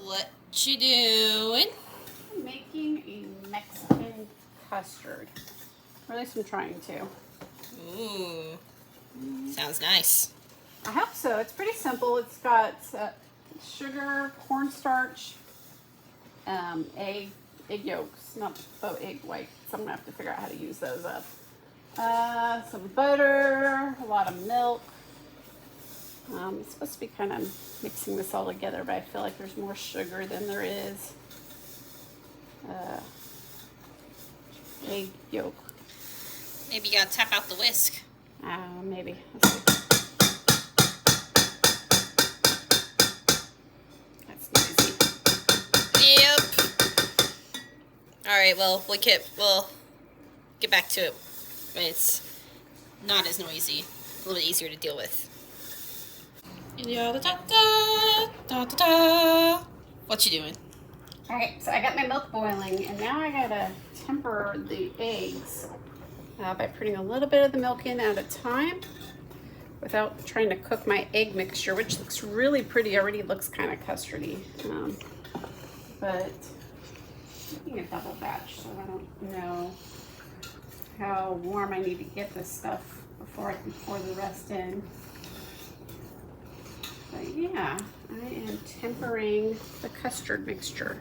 What you doing? I'm making a Mexican custard. Or at least I'm trying to. Ooh, sounds nice. I hope so. It's pretty simple. It's got sugar, cornstarch, egg yolks, not egg whites. I'm gonna have to figure out how to use those up. Some butter, a lot of milk. It's supposed to be kind of mixing this all together, but I feel like there's more sugar than there is egg yolk. Maybe you gotta tap out the whisk. Maybe. Let's see. That's noisy. Yep. All right. Well, we'll get back to it when it's not as noisy. A little bit easier to deal with. Da, da, da, da, da, da. What you doing? Alright, so I got my milk boiling, and now I gotta temper the eggs by putting a little bit of the milk in at a time without trying to cook my egg mixture, which looks really pretty. Already looks kind of custardy. But I'm making a double batch, so I don't know how warm I need to get this stuff before I can pour the rest in. But yeah, I am tempering the custard mixture.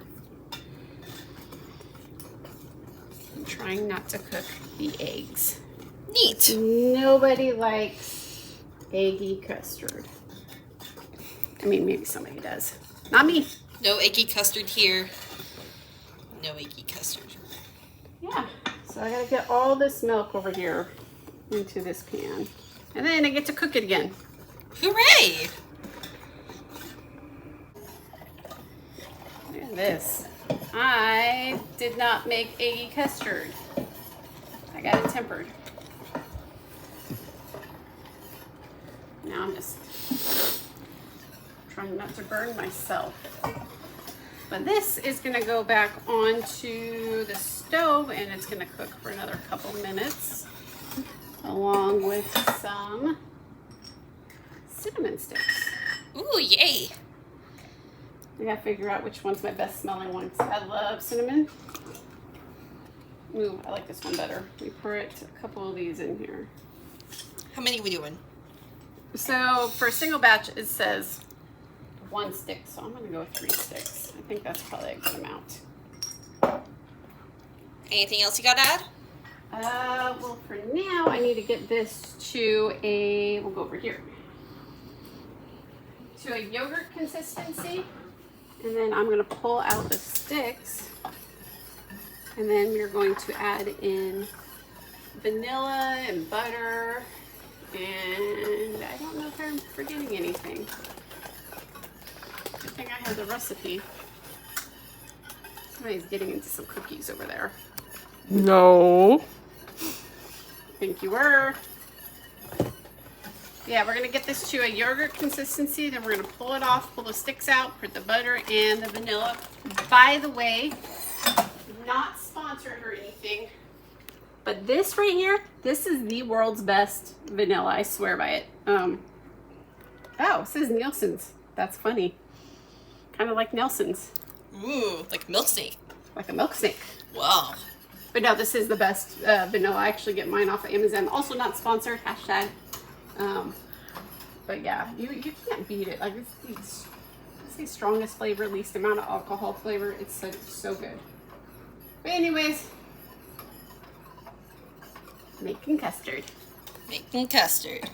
I'm trying not to cook the eggs. Neat. Nobody likes eggy custard. I mean, maybe somebody does. Not me. No eggy custard here. No eggy custard. Yeah, so I gotta get all this milk over here into this pan. And then I get to cook it again. Hooray! Look at this. I did not make eggy custard. I got it tempered. Now I'm just trying not to burn myself. But this is gonna go back onto the stove and it's gonna cook for another couple minutes along with some cinnamon sticks. Ooh, yay! I gotta figure out which one's my best smelling one because I love cinnamon. Ooh, I like this one better. We put a couple of these in here. How many are we doing? So for a single batch, it says 1 stick. So I'm gonna go with 3 sticks. I think that's probably a good amount. Anything else you gotta add? Well, for now, I need to get this to we'll go over here, to a yogurt consistency. And then I'm gonna pull out the sticks. And then we're going to add in vanilla and butter. And I don't know if I'm forgetting anything. I think I have the recipe. Somebody's getting into some cookies over there. No. I think you were. Yeah, we're gonna get this to a yogurt consistency, then we're gonna pull it off, pull the sticks out, put the butter and the vanilla. By the way, not sponsored or anything, but this right here, this is the world's best vanilla, I swear by it. Oh, it says Nielsen's. That's funny. Kind of like Nelson's. Ooh, like milk snake. Like a milk snake. Wow. But no, this is the best vanilla. I actually get mine off of Amazon. Also not sponsored, hashtag. But yeah, you can't beat it. Like it's the strongest flavor, least amount of alcohol flavor. It's so good. But anyways, making custard. Making custard.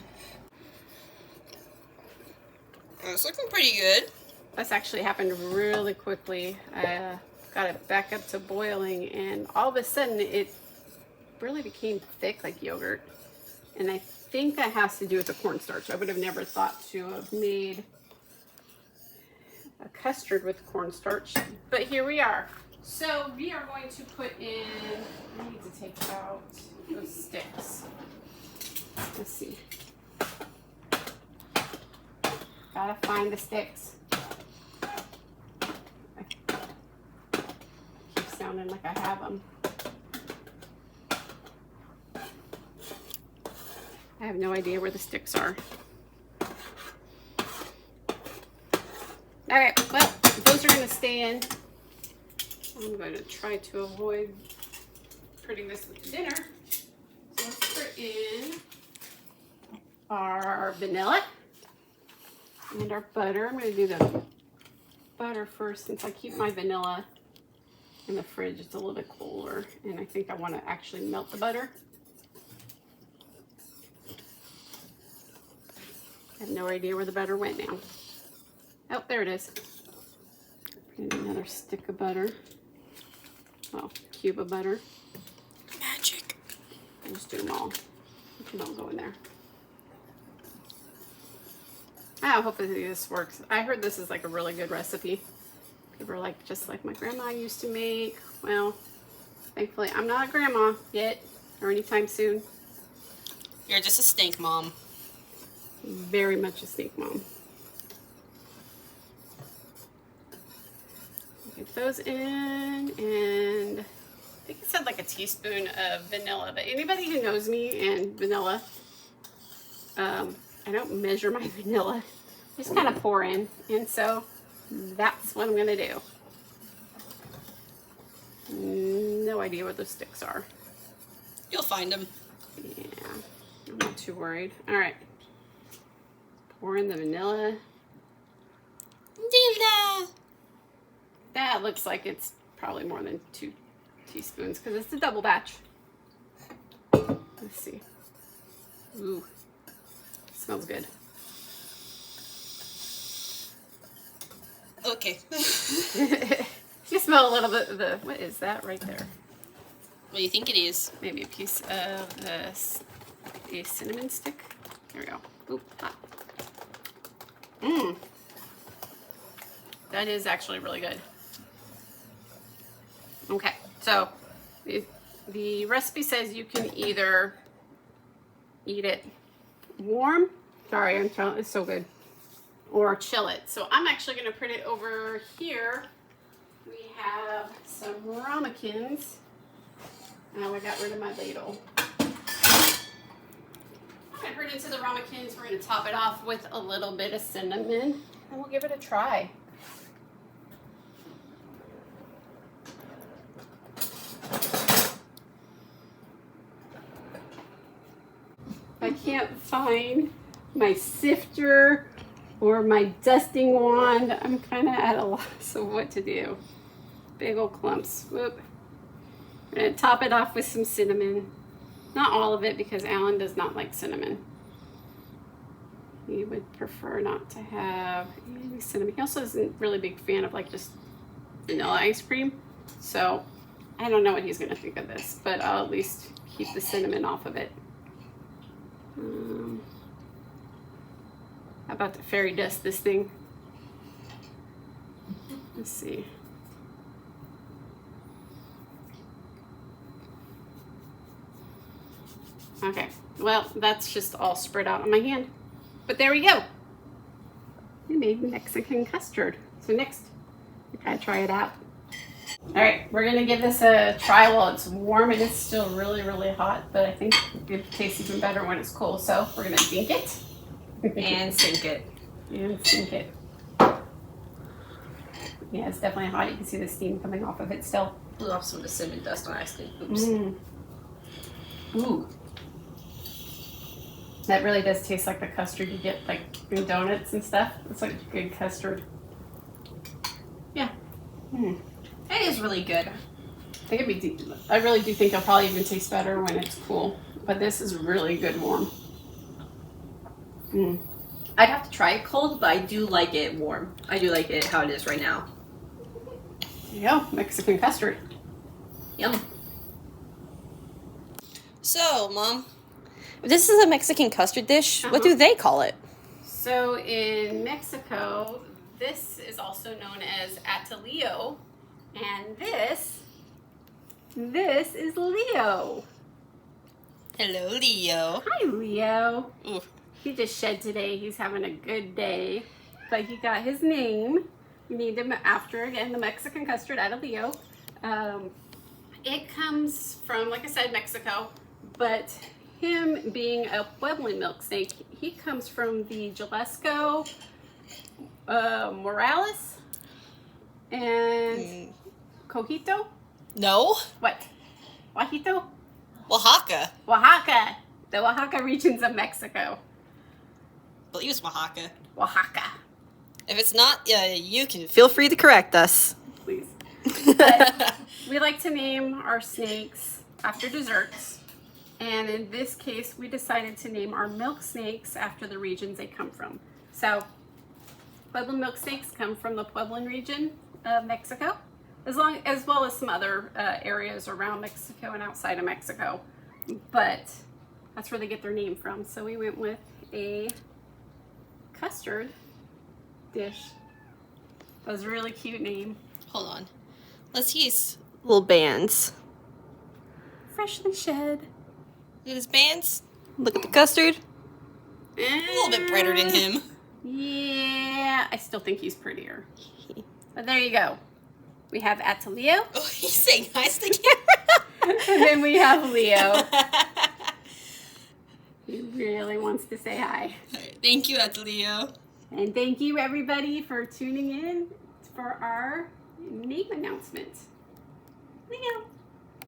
It's looking pretty good. This actually happened really quickly. I got it back up to boiling, and all of a sudden it really became thick like yogurt. And I think that has to do with the cornstarch. I would have never thought to have made a custard with cornstarch, but here we are. So we are going to put in, I need to take out those sticks. Let's see. Gotta find the sticks. I keep sounding like I have them. I have no idea where the sticks are. All right, well, those are going to stay in. I'm going to try to avoid putting this with the dinner. So let's put in our vanilla and our butter. I'm going to do the butter first since I keep my vanilla in the fridge. It's a little bit cooler, and I think I want to actually melt the butter. I have no idea where the butter went now. Oh, there it is. And another stick of butter. Well, cube of butter. Magic. I'll just do them all. They don't go in there. I hope this works. I heard this is like a really good recipe. People are like, just like my grandma used to make. Well, thankfully I'm not a grandma yet or anytime soon. You're just a stink mom. Very much a stink mom. Get those in, and I think it said like a teaspoon of vanilla, but anybody who knows me and vanilla, I don't measure my vanilla. I just kind of pour in, and so that's what I'm gonna do. No idea what those sticks are. You'll find them. Yeah, I'm not too worried. All right, pour in the vanilla. That looks like it's probably more than 2 teaspoons because it's a double batch. Let's see. Ooh, smells good. Okay. You smell a little bit of the, what is that right there? What do you think it is? Maybe a piece of a cinnamon stick. There we go. Oop, hot. Mmm. That is actually really good. Okay, so the recipe says you can either eat it warm. Sorry, I'm trying, it's so good. Or chill it. So I'm actually going to put it over here. We have some ramekins. Now I got rid of my ladle. I'm going to put it into the ramekins. We're going to top it off with a little bit of cinnamon, and we'll give it a try. I can't find my sifter or my dusting wand. I'm kind of at a loss of what to do. Big old clumps. Whoop. I'm going to top it off with some cinnamon. Not all of it because Alan does not like cinnamon. He would prefer not to have any cinnamon. He also isn't really a big fan of like just vanilla ice cream. So I don't know what he's going to think of this, but I'll at least keep the cinnamon off of it. How about the fairy dust this thing? Let's see. Okay, well, that's just all spread out on my hand. But there we go. We made Mexican custard. So next, we gotta try it out. All right, we're gonna give this a try while it's warm, and it's still really, really hot, but I think it tastes even better when it's cold. So we're gonna dink it. And sink it. And sink it. Yeah, it's definitely hot. You can see the steam coming off of it still. Blew off some of the cinnamon dust on ice cream. Oops. Ooh. That really does taste like the custard you get like in donuts and stuff. It's like good custard. Yeah. It is really good. I really do think it'll probably even taste better when it's cool. But this is really good warm. I'd have to try it cold, but I do like it warm. I do like it how it is right now. There you go, Mexican custard. Yum. So, Mom, this is a Mexican custard dish. What do they call it? So in Mexico, this is also known as atolillo, and this is Leo. Hello, Leo. Hi, Leo. Ooh. He just shed today. He's having a good day, but he got his name. We named him after, again, the Mexican custard atolillo. It comes from, like I said, Mexico, but him being a Pueblan milk snake, he comes from the Jalisco Morales and Cojito. No. What? Wajito? Oaxaca. Oaxaca. The Oaxaca regions of Mexico. I believe it's Oaxaca. Oaxaca. If it's not, you can feel free to correct us. Please. But we like to name our snakes after desserts. And in this case, we decided to name our milk snakes after the regions they come from. So, Pueblo milk snakes come from the Pueblan region of Mexico, as well as some other areas around Mexico and outside of Mexico. But that's where they get their name from. So we went with a custard dish. That was a really cute name. Hold on. Let's use little bands. Freshly shed. Look at his bands. Look at the custard. A A little bit brighter than him. Yeah, I still think he's prettier. But there you go. We have Attilio. Oh, he's saying hi to the camera. And then we have Leo. He really wants to say hi. Thank you, Attilio. And thank you everybody for tuning in for our name announcement. Leo.